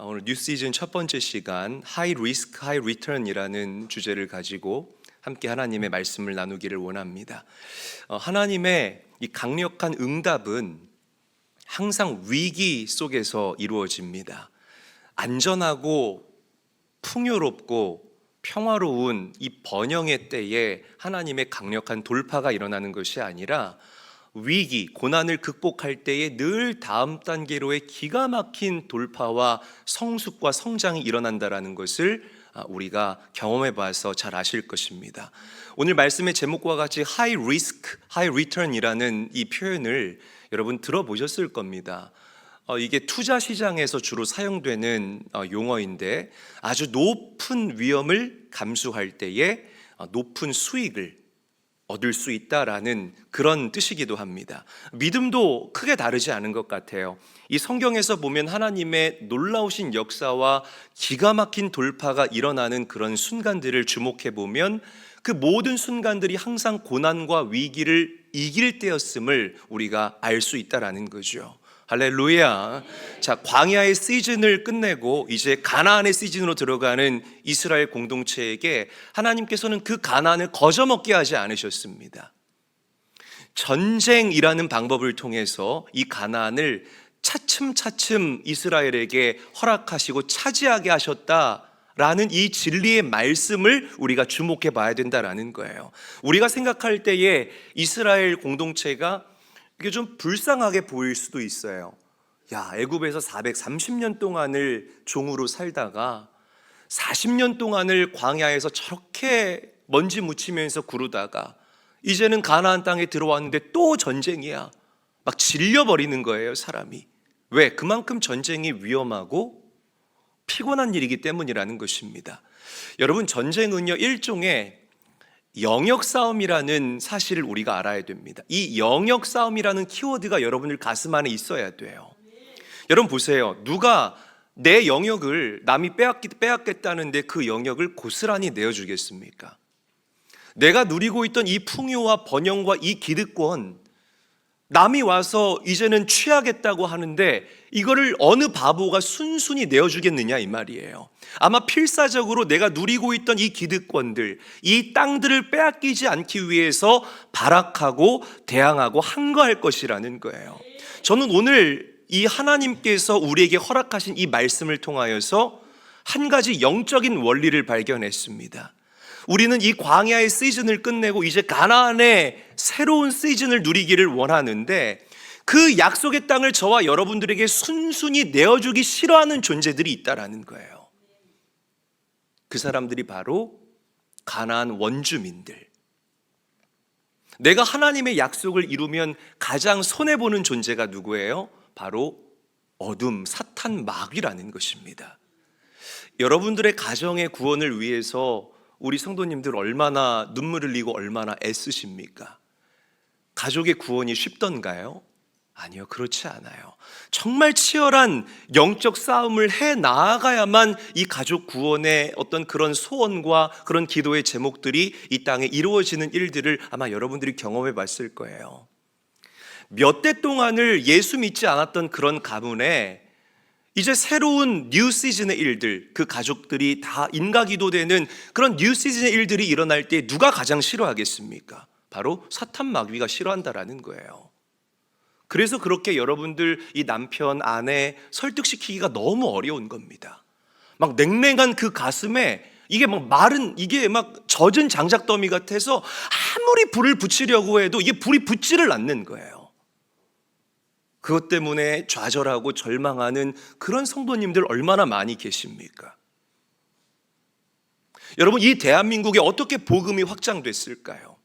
오늘 뉴 시즌 첫 번째 시간 하이 리스크 하이 리턴이라는 주제를 가지고 함께 하나님의 말씀을 나누기를 원합니다. 하나님의 이 강력한 응답은 항상 위기 속에서 이루어집니다. 안전하고 풍요롭고 평화로운 이 번영의 때에 하나님의 강력한 돌파가 일어나는 것이 아니라 위기, 고난을 극복할 때에 늘 다음 단계로의 기가 막힌 돌파와 성숙과 성장이 일어난다라는 것을 우리가 경험해 봐서 잘 아실 것입니다. 오늘 말씀의 제목과 같이 high risk, high return이라는 이 표현을 여러분 들어보셨을 겁니다. 이게 투자 시장에서 주로 사용되는 용어인데 아주 높은 위험을 감수할 때에 높은 수익을 얻을 수 있다라는 그런 뜻이기도 합니다. 믿음도 크게 다르지 않은 것 같아요. 이 성경에서 보면 하나님의 놀라우신 역사와 기가 막힌 돌파가 일어나는 그런 순간들을 주목해 보면 그 모든 순간들이 항상 고난과 위기를 이길 때였음을 우리가 알 수 있다라는 거죠. 할렐루야. 자, 광야의 시즌을 끝내고 이제 가나안의 시즌으로 들어가는 이스라엘 공동체에게 하나님께서는 그 가나안을 거저먹게 하지 않으셨습니다. 전쟁이라는 방법을 통해서 이 가나안을 차츰차츰 이스라엘에게 허락하시고 차지하게 하셨다라는 이 진리의 말씀을 우리가 주목해 봐야 된다라는 거예요. 우리가 생각할 때에 이스라엘 공동체가 이게 좀 불쌍하게 보일 수도 있어요. 야, 애굽에서 430년 동안을 종으로 살다가 40년 동안을 광야에서 저렇게 먼지 묻히면서 구르다가 이제는 가나안 땅에 들어왔는데 또 전쟁이야. 막 질려버리는 거예요, 사람이. 왜? 그만큼 전쟁이 위험하고 피곤한 일이기 때문이라는 것입니다. 여러분, 전쟁은요, 일종의 영역 싸움이라는 사실을 우리가 알아야 됩니다. 이 영역 싸움이라는 키워드가 여러분들 가슴 안에 있어야 돼요. 여러분 보세요. 누가 내 영역을 남이 빼앗겠다는데 그 영역을 고스란히 내어주겠습니까? 내가 누리고 있던 이 풍요와 번영과 이 기득권, 남이 와서 이제는 취하겠다고 하는데 이거를 어느 바보가 순순히 내어주겠느냐 이 말이에요. 아마 필사적으로 내가 누리고 있던 이 기득권들, 이 땅들을 빼앗기지 않기 위해서 발악하고 대항하고 항거할 것이라는 거예요. 저는 오늘 이 하나님께서 우리에게 허락하신 이 말씀을 통하여서 한 가지 영적인 원리를 발견했습니다. 우리는 이 광야의 시즌을 끝내고 이제 가나안의 새로운 시즌을 누리기를 원하는데 그 약속의 땅을 저와 여러분들에게 순순히 내어주기 싫어하는 존재들이 있다라는 거예요. 그 사람들이 바로 가나안 원주민들. 내가 하나님의 약속을 이루면 가장 손해보는 존재가 누구예요? 바로 어둠, 사탄, 마귀라는 것입니다. 여러분들의 가정의 구원을 위해서 우리 성도님들 얼마나 눈물 흘리고 얼마나 애쓰십니까? 가족의 구원이 쉽던가요? 아니요, 그렇지 않아요. 정말 치열한 영적 싸움을 해 나아가야만 이 가족 구원의 어떤 그런 소원과 그런 기도의 제목들이 이 땅에 이루어지는 일들을 아마 여러분들이 경험해 봤을 거예요. 몇 대 동안을 예수 믿지 않았던 그런 가문에 이제 새로운 뉴 시즌의 일들, 그 가족들이 다 인가기도되는 그런 뉴 시즌의 일들이 일어날 때 누가 가장 싫어하겠습니까? 바로 사탄 마귀가 싫어한다라는 거예요. 그래서 그렇게 여러분들 이 남편, 아내 설득시키기가 너무 어려운 겁니다. 막 냉랭한 그 가슴에 이게 막 마른, 이게 막 젖은 장작더미 같아서 아무리 불을 붙이려고 해도 이게 불이 붙지를 않는 거예요. 그것 때문에 좌절하고 절망하는 그런 성도님들 얼마나 많이 계십니까? 여러분, 이 대한민국에 어떻게 복음이 확장됐을까요?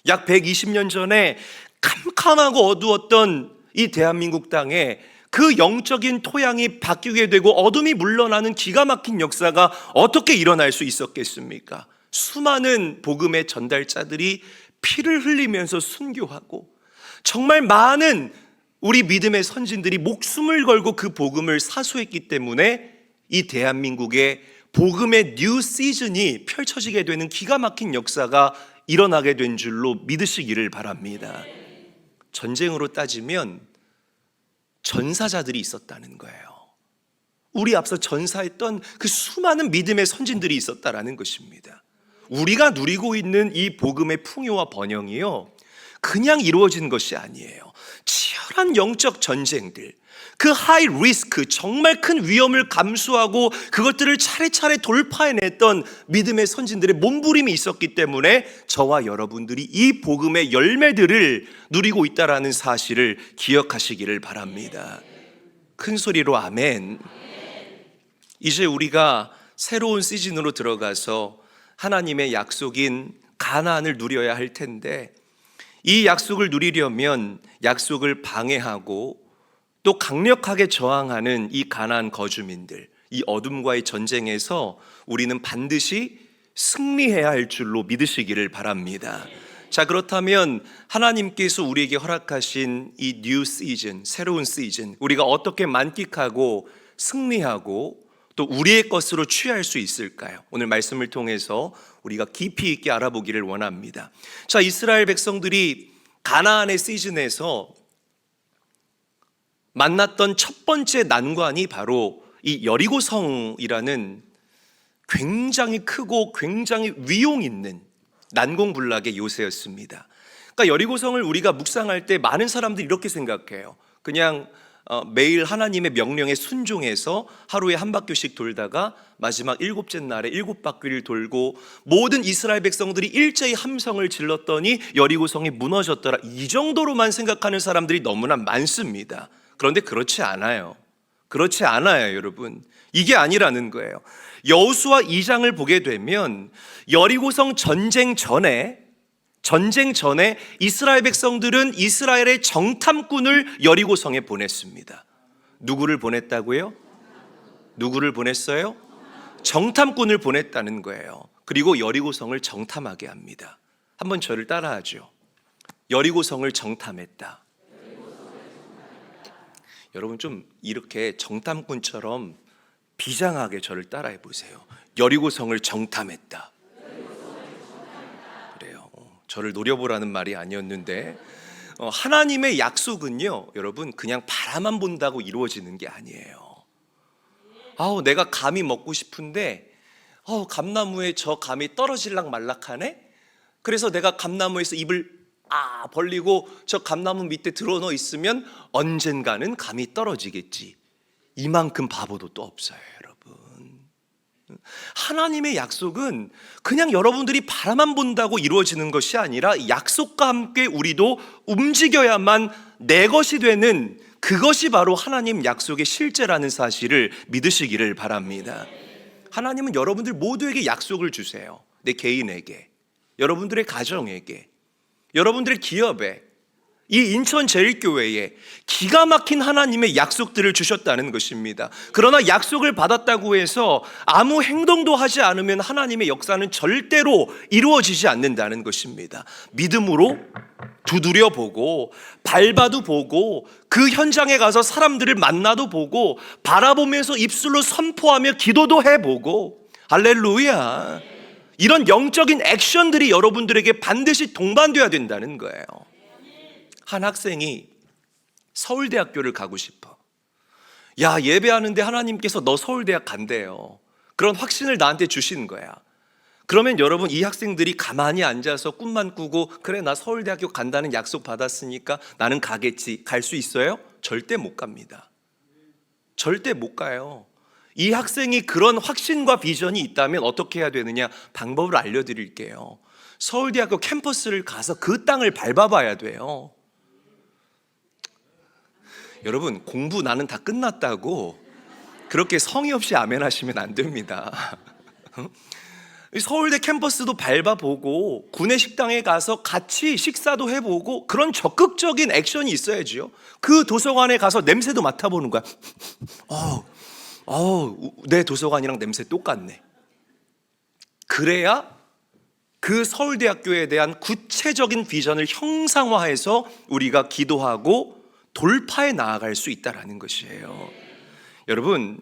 약 120년 전에 캄캄하고 어두웠던 이 대한민국 땅에 그 영적인 토양이 바뀌게 되고 어둠이 물러나는 기가 막힌 역사가 어떻게 일어날 수 있었겠습니까? 수많은 복음의 전달자들이 피를 흘리면서 순교하고 정말 많은 우리 믿음의 선진들이 목숨을 걸고 그 복음을 사수했기 때문에 이 대한민국의 복음의 뉴 시즌이 펼쳐지게 되는 기가 막힌 역사가 일어나게 된 줄로 믿으시기를 바랍니다. 전쟁으로 따지면 전사자들이 있었다는 거예요. 우리 앞서 전사했던 그 수많은 믿음의 선진들이 있었다라는 것입니다. 우리가 누리고 있는 이 복음의 풍요와 번영이요, 그냥 이루어진 것이 아니에요. 치열한 영적 전쟁들, 그 하이 리스크, 정말 큰 위험을 감수하고 그것들을 차례차례 돌파해냈던 믿음의 선진들의 몸부림이 있었기 때문에 저와 여러분들이 이 복음의 열매들을 누리고 있다는 사실을 기억하시기를 바랍니다. 큰 소리로 아멘. 이제 우리가 새로운 시즌으로 들어가서 하나님의 약속인 가나안을 누려야 할 텐데, 이 약속을 누리려면 약속을 방해하고 또 강력하게 저항하는 이 가나안 거주민들, 이 어둠과의 전쟁에서 우리는 반드시 승리해야 할 줄로 믿으시기를 바랍니다. 자, 그렇다면 하나님께서 우리에게 허락하신 이 뉴 시즌, 새로운 시즌, 우리가 어떻게 만끽하고 승리하고 또 우리의 것으로 취할 수 있을까요? 오늘 말씀을 통해서 우리가 깊이 있게 알아보기를 원합니다. 자, 이스라엘 백성들이 가나안의 시즌에서 만났던 첫 번째 난관이 바로 이 여리고성이라는 굉장히 크고 굉장히 위용 있는 난공불락의 요새였습니다. 그러니까 여리고성을 우리가 묵상할 때 많은 사람들이 이렇게 생각해요. 그냥 매일 하나님의 명령에 순종해서 하루에 한 바퀴씩 돌다가 마지막 일곱째 날에 7바퀴를 돌고 모든 이스라엘 백성들이 일제히 함성을 질렀더니 여리고성이 무너졌더라, 이 정도로만 생각하는 사람들이 너무나 많습니다. 그런데 그렇지 않아요. 그렇지 않아요, 여러분. 이게 아니라는 거예요. 여호수아 2장을 보게 되면 여리고성 전쟁 전에 이스라엘 백성들은 이스라엘의 정탐꾼을 여리고성에 보냈습니다. 누구를 보냈다고요? 누구를 보냈어요? 정탐꾼을 보냈다는 거예요. 그리고 여리고성을 정탐하게 합니다. 한번 저를 따라하죠. 여리고성을 정탐했다. 여러분 좀 이렇게 정탐꾼처럼 비장하게 저를 따라해 보세요. 여리고성을 정탐했다. 그래요. 저를 노려보라는 말이 아니었는데, 하나님의 약속은요, 여러분 그냥 바라만 본다고 이루어지는 게 아니에요. 내가 감이 먹고 싶은데 감나무에 저 감이 떨어질락 말락하네. 그래서 내가 감나무에서 입을 벌리고 저 감나무 밑에 들어넣어 있으면 언젠가는 감이 떨어지겠지. 이만큼 바보도 또 없어요, 여러분. 하나님의 약속은 그냥 여러분들이 바라만 본다고 이루어지는 것이 아니라 약속과 함께 우리도 움직여야만 내 것이 되는, 그것이 바로 하나님 약속의 실제라는 사실을 믿으시기를 바랍니다. 하나님은 여러분들 모두에게 약속을 주세요. 내 개인에게, 여러분들의 가정에게, 여러분들의 기업에, 이 인천제일교회에 기가 막힌 하나님의 약속들을 주셨다는 것입니다. 그러나 약속을 받았다고 해서 아무 행동도 하지 않으면 하나님의 역사는 절대로 이루어지지 않는다는 것입니다. 믿음으로 두드려 보고 밟아도 보고 그 현장에 가서 사람들을 만나도 보고 바라보면서 입술로 선포하며 기도도 해보고, 할렐루야, 이런 영적인 액션들이 여러분들에게 반드시 동반돼야 된다는 거예요. 한 학생이 서울대학교를 가고 싶어. 예배하는데 하나님께서 너 서울대학 간대요. 그런 확신을 나한테 주시는 거야. 그러면 여러분, 이 학생들이 가만히 앉아서 꿈만 꾸고 그래 나 서울대학교 간다는 약속 받았으니까 나는 가겠지, 갈 수 있어요? 절대 못 갑니다. 절대 못 가요. 이 학생이 그런 확신과 비전이 있다면 어떻게 해야 되느냐, 방법을 알려드릴게요. 서울대학교 캠퍼스를 가서 그 땅을 밟아봐야 돼요. 여러분, 공부 나는 다 끝났다고 그렇게 성의 없이 아멘 하시면 안 됩니다. 서울대 캠퍼스도 밟아보고 구내 식당에 가서 같이 식사도 해보고 그런 적극적인 액션이 있어야지요. 그 도서관에 가서 냄새도 맡아보는 거야. 내 도서관이랑 냄새 똑같네. 그래야 그 서울대학교에 대한 구체적인 비전을 형상화해서 우리가 기도하고 돌파해 나아갈 수 있다는 것이에요. 여러분,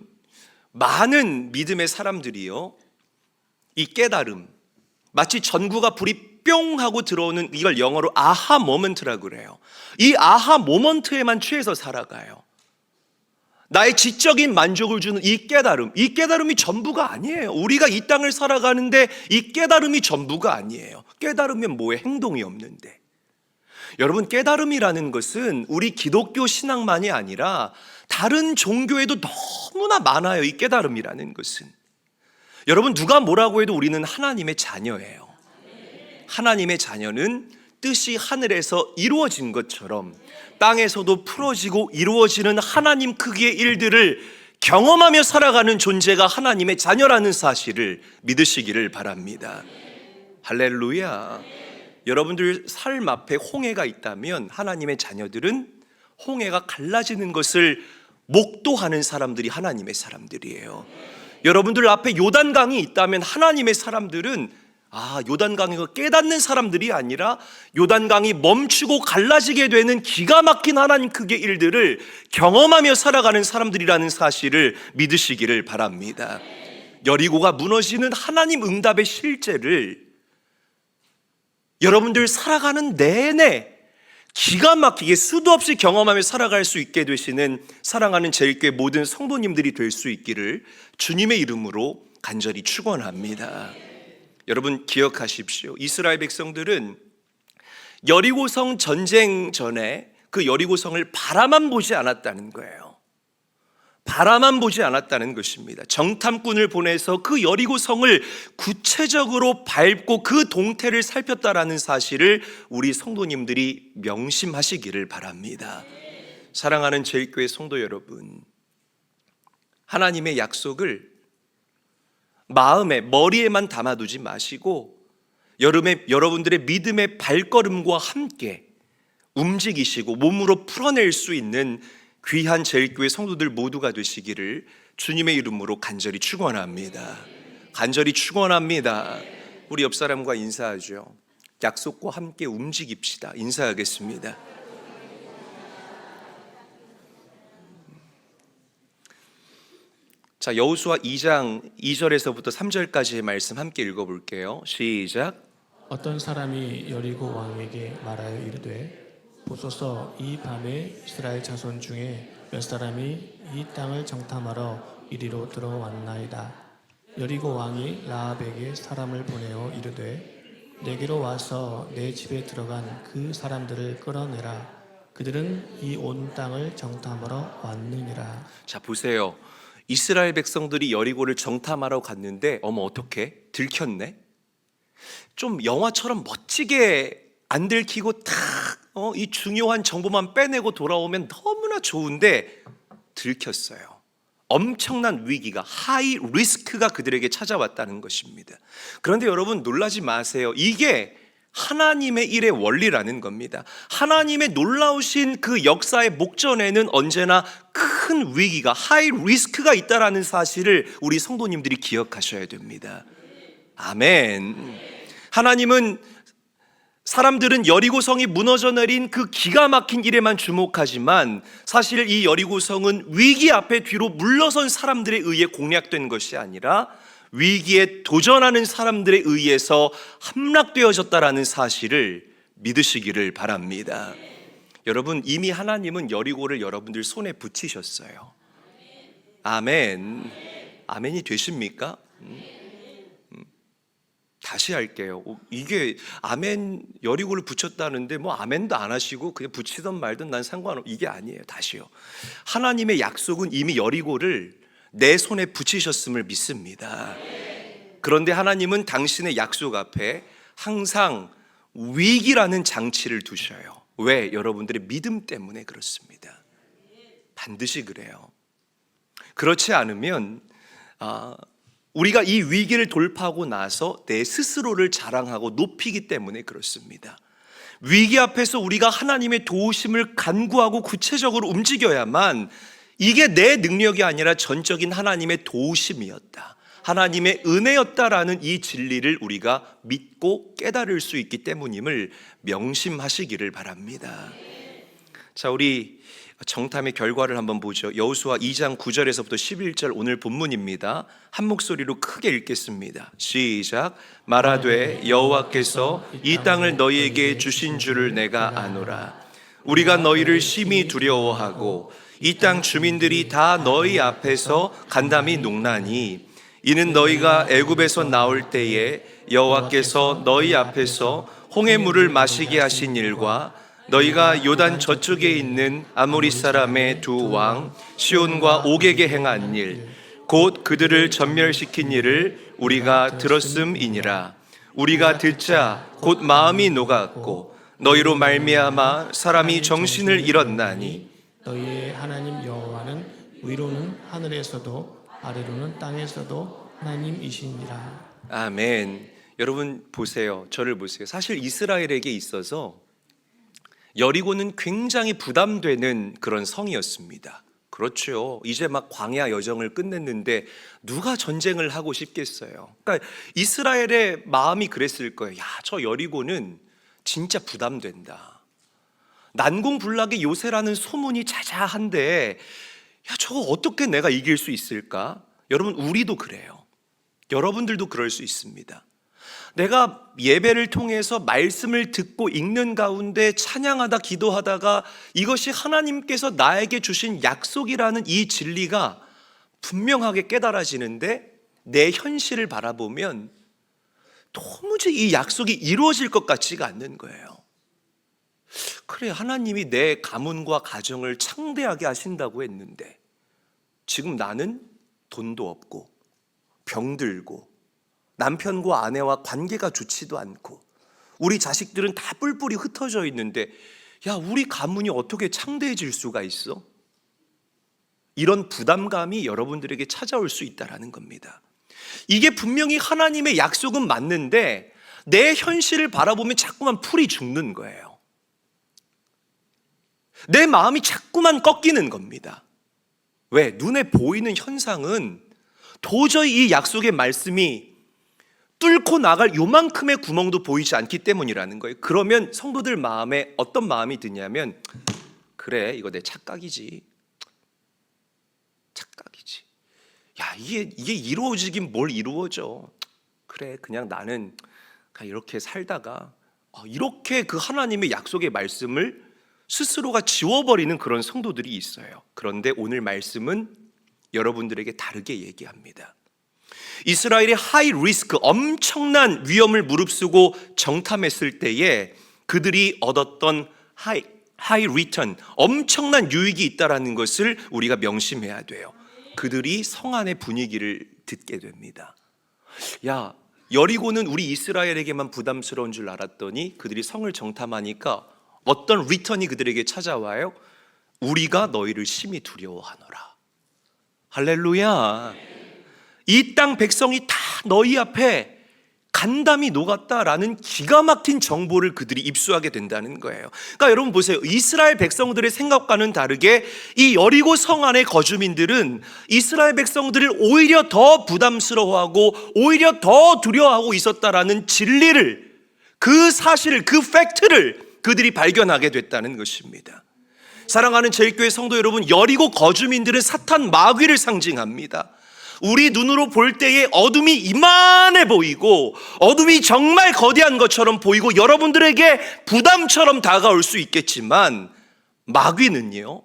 많은 믿음의 사람들이요, 이 깨달음, 마치 전구가 불이 뿅 하고 들어오는, 이걸 영어로 아하 모먼트라고 그래요. 이 아하 모먼트에만 취해서 살아가요. 나의 지적인 만족을 주는 이 깨달음이 전부가 아니에요. 우리가 이 땅을 살아가는데 이 깨달음이 전부가 아니에요. 깨달으면 뭐에 행동이 없는데. 여러분, 깨달음이라는 것은 우리 기독교 신앙만이 아니라 다른 종교에도 너무나 많아요. 이 깨달음이라는 것은. 여러분, 누가 뭐라고 해도 우리는 하나님의 자녀예요. 하나님의 자녀는 뜻이 하늘에서 이루어진 것처럼 땅에서도 풀어지고 이루어지는 하나님 크기의 일들을 경험하며 살아가는 존재가 하나님의 자녀라는 사실을 믿으시기를 바랍니다. 할렐루야. 여러분들 삶 앞에 홍해가 있다면 하나님의 자녀들은 홍해가 갈라지는 것을 목도하는 사람들이 하나님의 사람들이에요. 여러분들 앞에 요단강이 있다면 하나님의 사람들은 요단강을 깨닫는 사람들이 아니라 요단강이 멈추고 갈라지게 되는 기가 막힌 하나님 크기의 일들을 경험하며 살아가는 사람들이라는 사실을 믿으시기를 바랍니다. 여리고가 무너지는 하나님 응답의 실제를 여러분들 살아가는 내내 기가 막히게 수도 없이 경험하며 살아갈 수 있게 되시는 사랑하는 제일교회 모든 성도님들이 될 수 있기를 주님의 이름으로 간절히 축원합니다. 여러분 기억하십시오. 이스라엘 백성들은 여리고성 전쟁 전에 그 여리고성을 바라만 보지 않았다는 거예요. 바라만 보지 않았다는 것입니다. 정탐꾼을 보내서 그 여리고성을 구체적으로 밟고 그 동태를 살폈다라는 사실을 우리 성도님들이 명심하시기를 바랍니다. 사랑하는 제일교회 성도 여러분, 하나님의 약속을 마음에, 머리에만 담아두지 마시고 여러분들의 믿음의 발걸음과 함께 움직이시고 몸으로 풀어낼 수 있는 귀한 제일교회 성도들 모두가 되시기를 주님의 이름으로 간절히 축원합니다. 간절히 축원합니다. 우리 옆 사람과 인사하죠. 약속과 함께 움직입시다. 인사하겠습니다. 자, 여호수아 2장 2절에서부터 3절까지의 말씀 함께 읽어볼게요. 시작. 어떤 사람이 여리고 왕에게 말하여 이르되 보소서 이 밤에 이스라엘 자손 중에 몇 사람이 이 땅을 정탐하러 이리로 들어왔나이다. 여리고 왕이 라합에게 사람을 보내어 이르되 내게로 와서 내 집에 들어간 그 사람들을 끌어내라. 그들은 이 온 땅을 정탐하러 왔느니라. 자, 보세요. 이스라엘 백성들이 여리고를 정탐하러 갔는데 어떻게? 들켰네? 좀 영화처럼 멋지게 안 들키고 이 중요한 정보만 빼내고 돌아오면 너무나 좋은데 들켰어요. 엄청난 위기가, 하이 리스크가 그들에게 찾아왔다는 것입니다. 그런데 여러분 놀라지 마세요. 이게 하나님의 일의 원리라는 겁니다. 하나님의 놀라우신 그 역사의 목전에는 언제나 큰 위기가, 하이 리스크가 있다라는 사실을 우리 성도님들이 기억하셔야 됩니다. 아멘. 하나님은 사람들은 여리고성이 무너져 내린 그 기가 막힌 일에만 주목하지만 사실 이 여리고성은 위기 앞에 뒤로 물러선 사람들에 의해 공략된 것이 아니라 위기에 도전하는 사람들에 의해서 함락되어졌다라는 사실을 믿으시기를 바랍니다. 여러분, 이미 하나님은 여리고를 여러분들 손에 붙이셨어요. 아멘. 아멘이 되십니까? 다시 할게요. 이게 아멘, 여리고를 붙였다는데 아멘도 안 하시고 그냥 붙이든 말든 난 상관없어. 이게 아니에요. 다시요. 하나님의 약속은 이미 여리고를 내 손에 붙이셨음을 믿습니다. 그런데 하나님은 당신의 약속 앞에 항상 위기라는 장치를 두셔요. 왜? 여러분들의 믿음 때문에 그렇습니다. 반드시 그래요. 그렇지 않으면 우리가 이 위기를 돌파하고 나서 내 스스로를 자랑하고 높이기 때문에 그렇습니다. 위기 앞에서 우리가 하나님의 도우심을 간구하고 구체적으로 움직여야만 이게 내 능력이 아니라 전적인 하나님의 도우심이었다, 하나님의 은혜였다라는 이 진리를 우리가 믿고 깨달을 수 있기 때문임을 명심하시기를 바랍니다. 자, 우리 정탐의 결과를 한번 보죠. 여호수아 2장 9절에서부터 11절 오늘 본문입니다. 한 목소리로 크게 읽겠습니다. 시작. 말하되 여호와께서 이 땅을 너희에게 주신 줄을 내가 아노라. 우리가 너희를 심히 두려워하고 이 땅 주민들이 다 너희 앞에서 간담이 녹나니 이는 너희가 애굽에서 나올 때에 여호와께서 너희 앞에서 홍해 물을 마시게 하신 일과 너희가 요단 저쪽에 있는 아모리 사람의 두 왕 시온과 옥에게 행한 일 곧 그들을 전멸시킨 일을 우리가 들었음이니라. 우리가 듣자 곧 마음이 녹았고 너희로 말미암아 사람이 정신을 잃었나니 너희의 하나님 여호와는 위로는 하늘에서도 아래로는 땅에서도 하나님이시니라. 아멘. 여러분 보세요. 저를 보세요. 사실 이스라엘에게 있어서 여리고는 굉장히 부담되는 그런 성이었습니다. 그렇죠. 이제 막 광야 여정을 끝냈는데 누가 전쟁을 하고 싶겠어요. 그러니까 이스라엘의 마음이 그랬을 거예요. 야, 저 여리고는 진짜 부담된다. 난공불락의 요새라는 소문이 자자한데 야, 저거 어떻게 내가 이길 수 있을까? 여러분, 우리도 그래요. 여러분들도 그럴 수 있습니다. 내가 예배를 통해서 말씀을 듣고 읽는 가운데 찬양하다 기도하다가 이것이 하나님께서 나에게 주신 약속이라는 이 진리가 분명하게 깨달아지는데 내 현실을 바라보면 도무지 이 약속이 이루어질 것 같지가 않는 거예요. 그래, 하나님이 내 가문과 가정을 창대하게 하신다고 했는데 지금 나는 돈도 없고 병들고 남편과 아내와 관계가 좋지도 않고 우리 자식들은 다 뿔뿔이 흩어져 있는데 야, 우리 가문이 어떻게 창대해질 수가 있어? 이런 부담감이 여러분들에게 찾아올 수 있다는 겁니다. 이게 분명히 하나님의 약속은 맞는데 내 현실을 바라보면 자꾸만 풀이 죽는 거예요. 내 마음이 자꾸만 꺾이는 겁니다. 왜? 눈에 보이는 현상은 도저히 이 약속의 말씀이 뚫고 나갈 요만큼의 구멍도 보이지 않기 때문이라는 거예요. 그러면 성도들 마음에 어떤 마음이 드냐면 그래, 이거 내 착각이지. 착각이지. 야, 이게 이루어지긴 뭘 이루어져. 그래, 그냥 나는 이렇게 살다가 이렇게 그 하나님의 약속의 말씀을 스스로가 지워버리는 그런 성도들이 있어요. 그런데 오늘 말씀은 여러분들에게 다르게 얘기합니다. 이스라엘의 하이 리스크, 엄청난 위험을 무릅쓰고 정탐했을 때에 그들이 얻었던 하이 리턴, 엄청난 유익이 있다는 것을 우리가 명심해야 돼요. 그들이 성 안의 분위기를 듣게 됩니다. 야, 여리고는 우리 이스라엘에게만 부담스러운 줄 알았더니 그들이 성을 정탐하니까 어떤 리턴이 그들에게 찾아와요? 우리가 너희를 심히 두려워하노라. 할렐루야. 이 땅 백성이 다 너희 앞에 간담이 녹았다라는 기가 막힌 정보를 그들이 입수하게 된다는 거예요. 그러니까 여러분 보세요. 이스라엘 백성들의 생각과는 다르게 이 여리고 성 안의 거주민들은 이스라엘 백성들을 오히려 더 부담스러워하고 오히려 더 두려워하고 있었다라는 진리를, 그 사실을, 그 팩트를 그들이 발견하게 됐다는 것입니다. 사랑하는 제일교회 성도 여러분, 여리고 거주민들은 사탄 마귀를 상징합니다. 우리 눈으로 볼 때에 어둠이 이만해 보이고 어둠이 정말 거대한 것처럼 보이고 여러분들에게 부담처럼 다가올 수 있겠지만 마귀는요,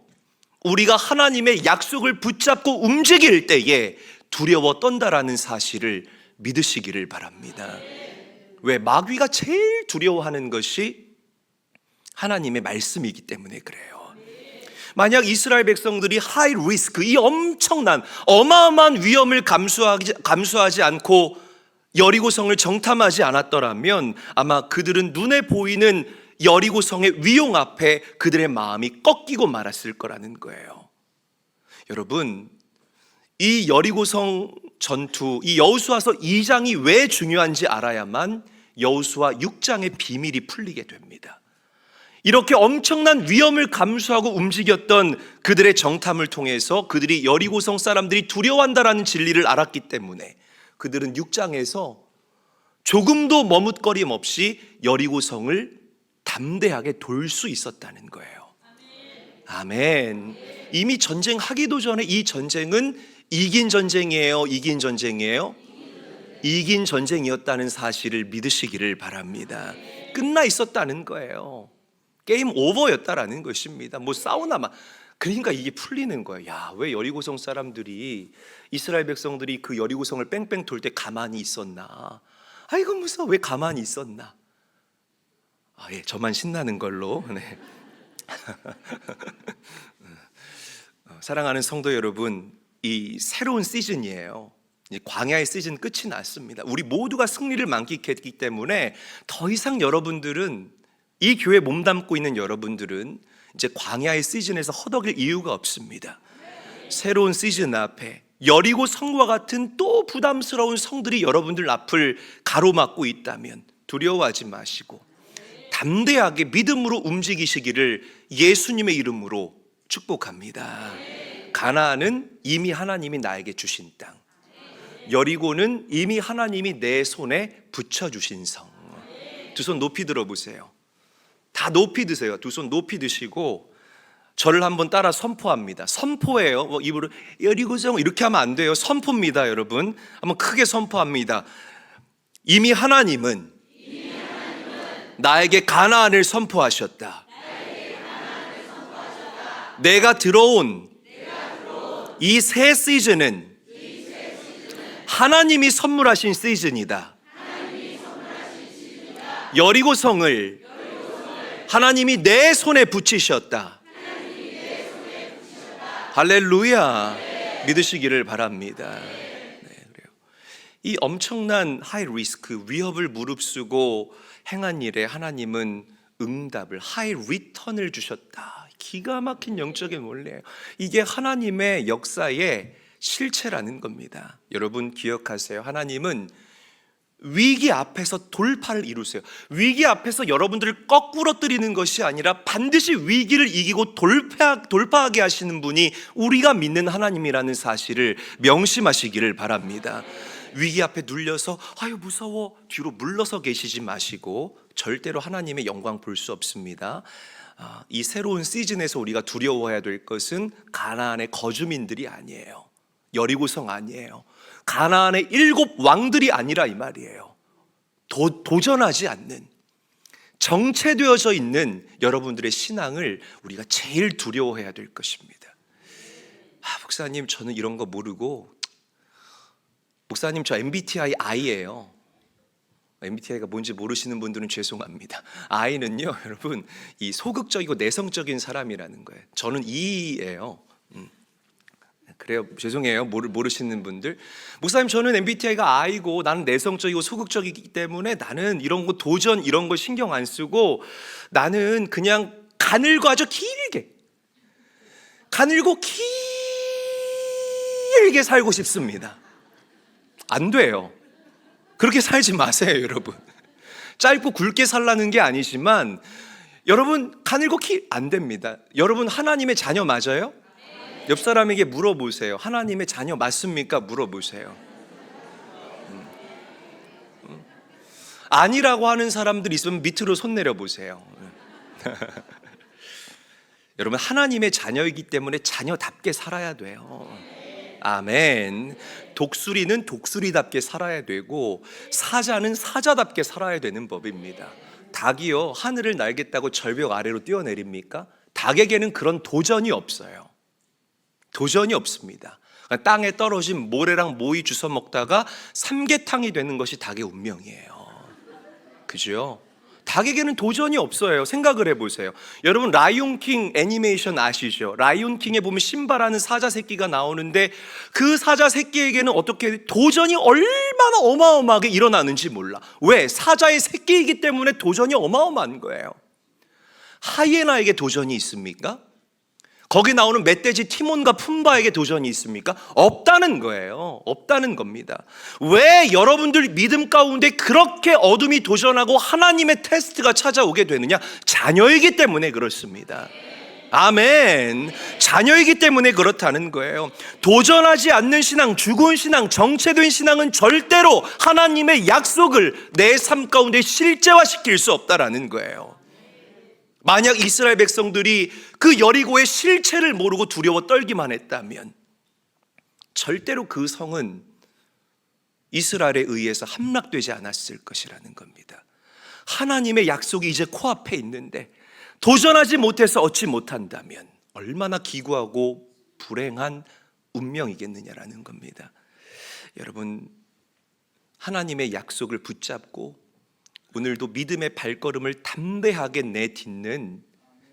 우리가 하나님의 약속을 붙잡고 움직일 때에 두려워 떤다라는 사실을 믿으시기를 바랍니다. 왜? 마귀가 제일 두려워하는 것이 하나님의 말씀이기 때문에 그래요. 만약 이스라엘 백성들이 하이 리스크, 이 엄청난 어마어마한 위험을 감수하지 않고 여리고성을 정탐하지 않았더라면 아마 그들은 눈에 보이는 여리고성의 위용 앞에 그들의 마음이 꺾이고 말았을 거라는 거예요. 여러분, 이 여리고성 전투, 이 여호수아서 2장이 왜 중요한지 알아야만 여호수아 6장의 비밀이 풀리게 됩니다. 이렇게 엄청난 위험을 감수하고 움직였던 그들의 정탐을 통해서 그들이 여리고성 사람들이 두려워한다라는 진리를 알았기 때문에 그들은 6장에서 조금도 머뭇거림 없이 여리고성을 담대하게 돌 수 있었다는 거예요. 아멘. 이미 전쟁하기도 전에 이 전쟁은 이긴 전쟁이에요? 이긴 전쟁이에요? 이긴 전쟁이었다는 사실을 믿으시기를 바랍니다. 끝나 있었다는 거예요. 게임 오버였다라는 것입니다. 뭐 싸우나마 그러니까 이게 풀리는 거예요. 야, 왜 여리고성 사람들이, 이스라엘 백성들이 그 여리고성을 뺑뺑 돌 때 가만히 있었나? 아이고 무서워, 왜 가만히 있었나? 예, 저만 신나는 걸로. 네. 사랑하는 성도 여러분, 이 새로운 시즌이에요. 광야의 시즌 끝이 났습니다. 우리 모두가 승리를 만끽했기 때문에 더 이상 여러분들은, 이 교회에 몸담고 있는 여러분들은 이제 광야의 시즌에서 허덕일 이유가 없습니다. 새로운 시즌 앞에 여리고 성과 같은 또 부담스러운 성들이 여러분들 앞을 가로막고 있다면 두려워하지 마시고 담대하게 믿음으로 움직이시기를 예수님의 이름으로 축복합니다. 가나안은 이미 하나님이 나에게 주신 땅, 여리고는 이미 하나님이 내 손에 붙여주신 성. 두 손 높이 들어보세요. 다 높이 드세요. 두 손 높이 드시고 저를 한번 따라 선포합니다. 선포예요. 뭐 입으로 여리고성 이렇게 하면 안 돼요. 선포입니다, 여러분. 한번 크게 선포합니다. 이미 하나님은 나에게 가나안을 선포하셨다. 내가 들어온 이 새 시즌은 하나님이 선물하신 시즌이다. 여리고성을 하나님이 내 손에 붙이셨다. 할렐루야. 믿으시기를 바랍니다. 네, 그래요. 이 엄청난 하이 리스크, 위협을 무릅쓰고 행한 일에 하나님은 응답을, 하이 리턴을 주셨다. 기가 막힌 영적인 원리예요. 이게 하나님의 역사의 실체라는 겁니다. 여러분 기억하세요. 하나님은 위기 앞에서 돌파를 이루세요. 위기 앞에서 여러분들을 거꾸러뜨리는 것이 아니라 반드시 위기를 이기고 돌파하게 하시는 분이 우리가 믿는 하나님이라는 사실을 명심하시기를 바랍니다. 위기 앞에 눌려서 아유 무서워 뒤로 물러서 계시지 마시고 절대로 하나님의 영광 볼 수 없습니다. 이 새로운 시즌에서 우리가 두려워해야 될 것은 가나안의 거주민들이 아니에요. 여리고성 아니에요. 가나안의 7 왕들이 아니라 이 말이에요. 도전하지 않는, 정체되어져 있는 여러분들의 신앙을 우리가 제일 두려워해야 될 것입니다. 목사님 저는 이런 거 모르고, 목사님 저 MBTI I예요. MBTI가 뭔지 모르시는 분들은 죄송합니다. I는요 여러분 이 소극적이고 내성적인 사람이라는 거예요. 저는 E예요. 그래요. 죄송해요. 모르시는 분들. 목사님 저는 MBTI가 I고 나는 내성적이고 소극적이기 때문에 나는 이런 거 도전 이런 거 신경 안 쓰고 나는 그냥 가늘고 아주 길게 가늘고 길게 살고 싶습니다. 안 돼요. 그렇게 살지 마세요, 여러분. 짧고 굵게 살라는 게 아니지만 여러분 가늘고 안 됩니다. 여러분 하나님의 자녀 맞아요? 옆 사람에게 물어보세요. 하나님의 자녀 맞습니까? 물어보세요. 아니라고 하는 사람들 있으면 밑으로 손 내려보세요. 여러분 하나님의 자녀이기 때문에 자녀답게 살아야 돼요. 아멘. 독수리는 독수리답게 살아야 되고 사자는 사자답게 살아야 되는 법입니다. 닭이요 하늘을 날겠다고 절벽 아래로 뛰어내립니까? 닭에게는 그런 도전이 없어요. 도전이 없습니다. 땅에 떨어진 모래랑 모이 주워 먹다가 삼계탕이 되는 것이 닭의 운명이에요. 그죠? 닭에게는 도전이 없어요. 생각을 해보세요. 여러분 라이온킹 애니메이션 아시죠? 라이온킹에 보면 심바라는 사자 새끼가 나오는데 그 사자 새끼에게는 어떻게 도전이 얼마나 어마어마하게 일어나는지 몰라. 왜? 사자의 새끼이기 때문에 도전이 어마어마한 거예요. 하이에나에게 도전이 있습니까? 거기 나오는 멧돼지 티몬과 푼바에게 도전이 있습니까? 없다는 거예요. 없다는 겁니다. 왜 여러분들 믿음 가운데 그렇게 어둠이 도전하고 하나님의 테스트가 찾아오게 되느냐? 자녀이기 때문에 그렇습니다. 아멘. 자녀이기 때문에 그렇다는 거예요. 도전하지 않는 신앙, 죽은 신앙, 정체된 신앙은 절대로 하나님의 약속을 내 삶 가운데 실제화시킬 수 없다라는 거예요. 만약 이스라엘 백성들이 그 여리고의 실체를 모르고 두려워 떨기만 했다면 절대로 그 성은 이스라엘에 의해서 함락되지 않았을 것이라는 겁니다. 하나님의 약속이 이제 코앞에 있는데 도전하지 못해서 얻지 못한다면 얼마나 기구하고 불행한 운명이겠느냐라는 겁니다. 여러분, 하나님의 약속을 붙잡고 오늘도 믿음의 발걸음을 담대하게 내딛는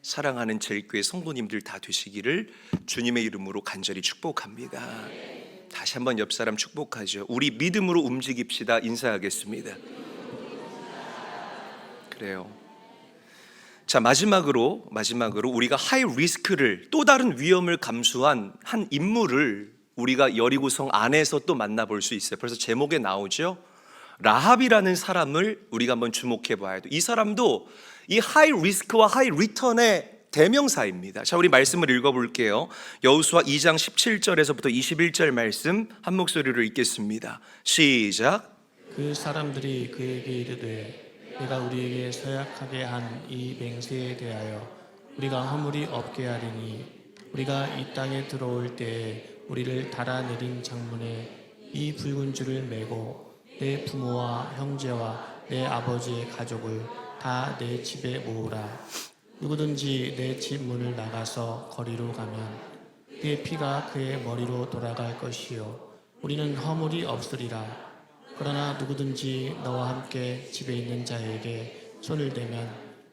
사랑하는 제일교회 성도님들 다 되시기를 주님의 이름으로 간절히 축복합니다. 다시 한번 옆 사람 축복하죠. 우리 믿음으로 움직입시다. 인사하겠습니다. 그래요. 자, 마지막으로 우리가 하이 리스크를, 또 다른 위험을 감수한 한 인물을 우리가 여리고성 안에서 또 만나볼 수 있어요. 벌써 제목에 나오죠. 라합이라는 사람을 우리가 한번 주목해 봐야 돼요. 이 사람도 이 하이 리스크와 하이 리턴의 대명사입니다. 자, 우리 말씀을 읽어볼게요. 여호수아 2장 17절에서부터 21절 말씀 한 목소리로 읽겠습니다. 시작. 그 사람들이 그에게 이르되 내가 우리에게 서약하게 한 이 맹세에 대하여 우리가 허물이 없게 하리니 우리가 이 땅에 들어올 때에 우리를 달아내린 장문에 이 붉은 줄을 매고 내 부모와 형제와 내 아버지의 가족을 다 내 집에 모으라. 누구든지 내 집 문을 나가서 거리로 가면 그의 피가 그의 머리로 돌아갈 것이요 우리는 허물이 없으리라. 그러나 누구든지 너와 함께 집에 있는 자에게 손을 대면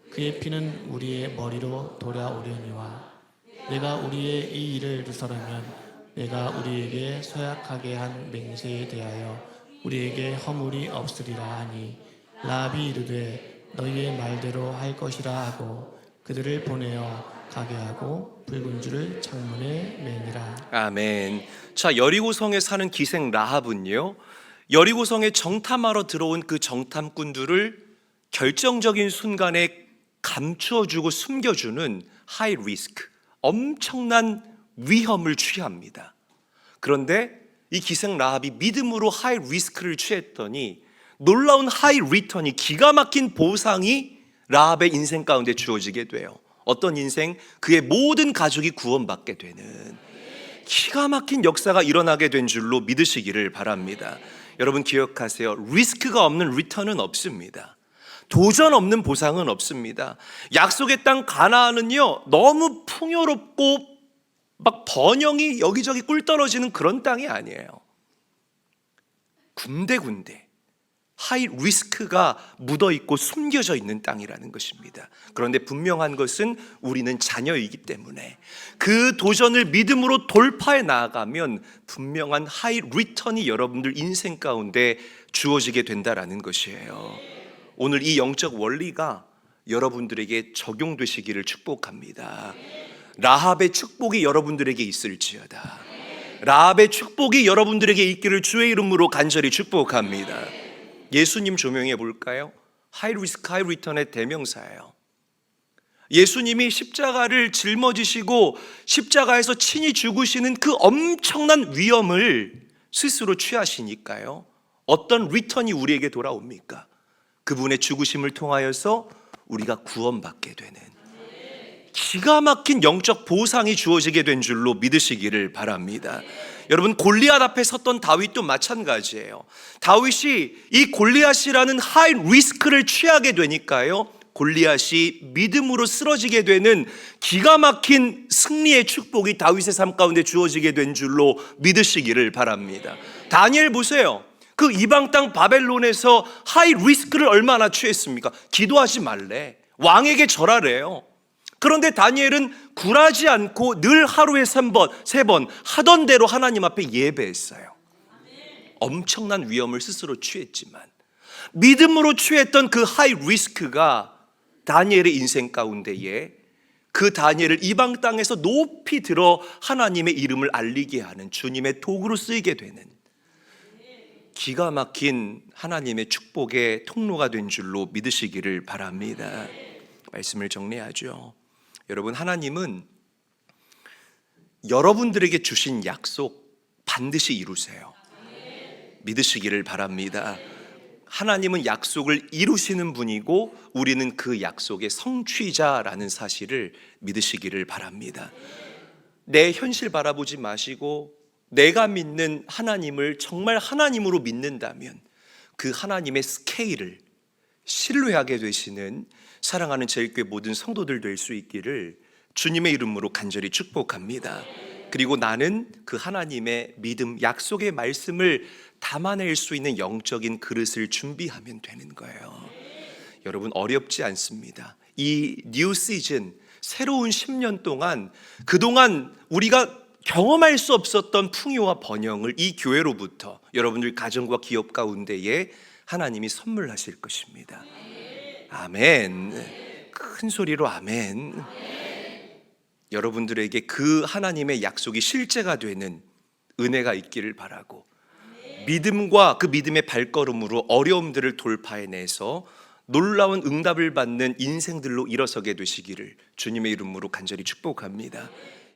그의 피는 우리의 머리로 돌아오려니와 내가 우리의 이 일을 누설하면 내가 우리에게 서약하게 한 맹세에 대하여 우리에게 허물이 없으리라 하니 라합이 이르되 너희의 말대로 할 것이라 하고 그들을 보내어 가게 하고 붉은 줄을 창문에 매니라. 아멘. 자, 여리고성에 사는 기생 라합은요, 여리고성에 정탐하러 들어온 그 정탐꾼들을 결정적인 순간에 감추어주고 숨겨주는 하이 리스크, 엄청난 위험을 취합니다. 그런데 이 기생 라합이 믿음으로 하이 리스크를 취했더니 놀라운 하이 리턴이, 기가 막힌 보상이 라합의 인생 가운데 주어지게 돼요. 어떤 인생? 그의 모든 가족이 구원받게 되는 기가 막힌 역사가 일어나게 된 줄로 믿으시기를 바랍니다. 여러분 기억하세요. 리스크가 없는 리턴은 없습니다. 도전 없는 보상은 없습니다. 약속의 땅 가나안은요, 너무 풍요롭고 막 번영이 여기저기 꿀 떨어지는 그런 땅이 아니에요. 군데군데 하이 리스크가 묻어있고 숨겨져 있는 땅이라는 것입니다. 그런데 분명한 것은 우리는 자녀이기 때문에 그 도전을 믿음으로 돌파해 나아가면 분명한 하이 리턴이 여러분들 인생 가운데 주어지게 된다라는 것이에요. 오늘 이 영적 원리가 여러분들에게 적용되시기를 축복합니다. 라합의 축복이 여러분들에게 있을지어다. 라합의 축복이 여러분들에게 있기를 주의 이름으로 간절히 축복합니다. 예수님 조명해 볼까요? 하이 리스크 하이 리턴의 대명사예요. 예수님이 십자가를 짊어지시고 십자가에서 친히 죽으시는 그 엄청난 위험을 스스로 취하시니까요, 어떤 리턴이 우리에게 돌아옵니까? 그분의 죽으심을 통하여서 우리가 구원받게 되는 기가 막힌 영적 보상이 주어지게 된 줄로 믿으시기를 바랍니다. 여러분, 골리앗 앞에 섰던 다윗도 마찬가지예요. 다윗이 이 골리앗이라는 하이 리스크를 취하게 되니까요, 골리앗이 믿음으로 쓰러지게 되는 기가 막힌 승리의 축복이 다윗의 삶 가운데 주어지게 된 줄로 믿으시기를 바랍니다. 다니엘 보세요. 그 이방 땅 바벨론에서 하이 리스크를 얼마나 취했습니까? 기도하지 말래, 왕에게 절하래요. 그런데 다니엘은 굴하지 않고 늘 하루에 3번 하던 대로 하나님 앞에 예배했어요. 엄청난 위험을 스스로 취했지만 믿음으로 취했던 그 하이 리스크가 다니엘의 인생 가운데에 그 다니엘을 이방 땅에서 높이 들어 하나님의 이름을 알리게 하는 주님의 도구로 쓰이게 되는 기가 막힌 하나님의 축복의 통로가 된 줄로 믿으시기를 바랍니다. 말씀을 정리하죠. 여러분, 하나님은 여러분들에게 주신 약속 반드시 이루세요. 믿으시기를 바랍니다. 하나님은 약속을 이루시는 분이고 우리는 그 약속의 성취자라는 사실을 믿으시기를 바랍니다. 내 현실 바라보지 마시고 내가 믿는 하나님을 정말 하나님으로 믿는다면 그 하나님의 스케일을 신뢰하게 되시는 사랑하는 제일교회 모든 성도들 될 수 있기를 주님의 이름으로 간절히 축복합니다. 그리고 나는 그 하나님의 믿음, 약속의 말씀을 담아낼 수 있는 영적인 그릇을 준비하면 되는 거예요. 여러분, 어렵지 않습니다. 이 뉴 시즌, 새로운 10년 동안 그동안 우리가 경험할 수 없었던 풍요와 번영을 이 교회로부터 여러분들 가정과 기업 가운데에 하나님이 선물하실 것입니다. 아멘. 큰 소리로 아멘. 여러분들에게 그 하나님의 약속이 실제가 되는 은혜가 있기를 바라고, 믿음과 그 믿음의 발걸음으로 어려움들을 돌파해내서 놀라운 응답을 받는 인생들로 일어서게 되시기를 주님의 이름으로 간절히 축복합니다.